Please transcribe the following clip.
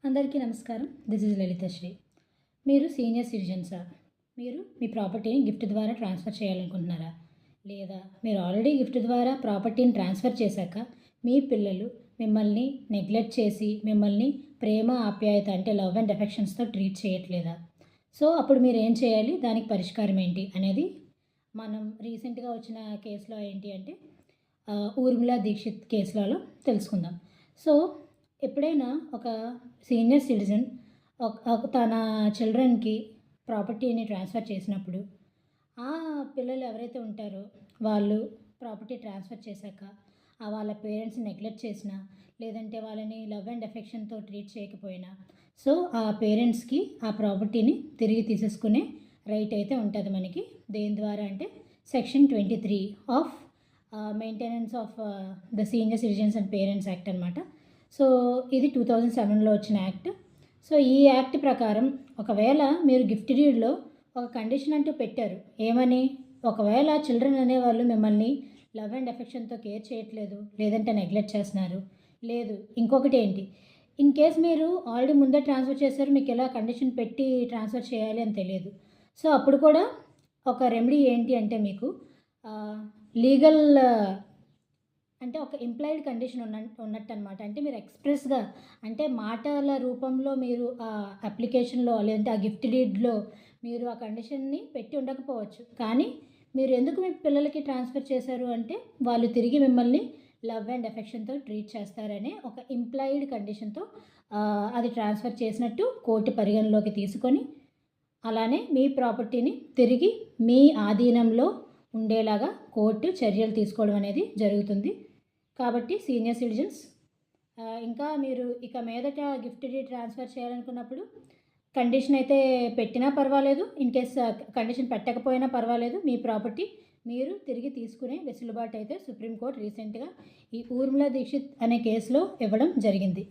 అందరికీ నమస్కారం. This is Lalithasri. మీరు సీనియర్ సిటిజన్సా? మీరు మీ ప్రాపర్టీని గిఫ్ట్ ద్వారా ట్రాన్స్ఫర్ చేయాలనుకుంటున్నారా? లేదా మీరు ఆల్రెడీ గిఫ్ట్ ద్వారా ప్రాపర్టీని ట్రాన్స్ఫర్ చేశాక మీ పిల్లలు మిమ్మల్ని నెగ్లెక్ట్ చేసి మిమ్మల్ని ప్రేమ, ఆప్యాయత అంటే లవ్ అండ్ అఫెక్షన్స్‌తో ట్రీట్ చేయట్లేదా? సో, అప్పుడు మీరేం చేయాలి? దానికి పరిష్కారం ఏంటి? అనేది మనం రీసెంట్‌గా వచ్చిన కేస్‌లో ఏంటి అంటే 'ఊర్మిళ దీక్షిత్' కేసులలో తెలుసుకుందాం. సో, ఎప్పుడైనా ఒక సీనియర్ సిటిజన్ తన చిల్డ్రన్‌కి ప్రాపర్టీని ట్రాన్స్ఫర్ చేసినప్పుడు, ఆ పిల్లలు ఎవరైతే ఉంటారో వాళ్ళు ప్రాపర్టీ ట్రాన్స్ఫర్ చేశాక వాళ్ళ పేరెంట్స్‌ని నెగ్లెక్ట్ చేసినా, లేదంటే వాళ్ళని లవ్ అండ్ అఫెక్షన్‌తో ట్రీట్ చేయకపోయినా, సో, ఆ పేరెంట్స్‌కి ఆ ప్రాపర్టీని తిరిగి తీసేసుకునే రైట్ అయితే ఉంటది మనకి. దేని ద్వారా అంటే section 23 of maintenance of the senior citizens and parents act అనమాట. సో, ఇది 2007లో వచ్చిన యాక్ట్. సో, ఈ యాక్ట్ ప్రకారం ఒకవేళ మీరు గిఫ్ట్ డీడ్‌లో ఒక కండిషన్ అంటూ పెట్టారు. ఏమని? ఒకవేళ చిల్డ్రన్ అనేవాళ్ళు మిమ్మల్ని లవ్ అండ్ అఫెక్షన్‌తో కేర్ చేయట్లేదు, లేదంటే నెగ్లెక్ట్ చేస్తున్నారు. లేదు ఇంకొకటి ఏంటి? ఇన్ కేస్ మీరు ఆల్రెడీ ముందే ట్రాన్స్ఫర్ చేశారు. మీకు ఎలా కండిషన్ పెట్టి ట్రాన్స్ఫర్ చేయాలి అని తెలియదు. సో, అప్పుడు కూడా ఒక రెమెడీ ఏంటి అంటే మీకు లీగల్ అంటే ఒక ఇంప్లాయిడ్ కండిషన్ ఉన్నట్టనమాట. అంటే మీరు ఎక్స్‌ప్రెస్‌గా అంటే మాటల రూపంలో మీరు అప్లికేషన్‌లో లేదంటే ఆ గిఫ్ట్ డీడ్‌లో మీరు ఆ కండిషన్‌ని పెట్టి ఉండకపోవచ్చు. కానీ మీరు ఎందుకు మీ పిల్లలకి ట్రాన్స్ఫర్ చేశారు అంటే వాళ్ళు తిరిగి మిమ్మల్ని లవ్ అండ్ అఫెక్షన్‌తో ట్రీట్ చేస్తారనే ఒక ఇంప్లాయిడ్ కండిషన్‌తో అది ట్రాన్స్ఫర్ చేసినట్టు కోర్టు పరిగణలోకి తీసుకొని, అలానే మీ ప్రాపర్టీని తిరిగి మీ ఆధీనంలో ఉండేలాగా కోర్టు చర్యలు తీసుకోవడం అనేది జరుగుతుంది. కాబట్టి సీనియర్ సిటిజన్స్ ఇంకా మీరు ఇక మీదట గిఫ్ట్ డీడ్ ట్రాన్స్ఫర్ చేయాలనుకున్నప్పుడు కండిషన్ అయితే పెట్టినా పర్వాలేదు. ఇన్ కేస్ కండిషన్ పెట్టకపోయినా పర్వాలేదు. మీ ప్రాపర్టీ మీరు తిరిగి తీసుకునే వెసులుబాటు అయితే సుప్రీంకోర్టు రీసెంట్‌గా ఈ 'ఊర్మిళ దీక్షిత్' అనే కేసులో ఇవ్వడం జరిగింది.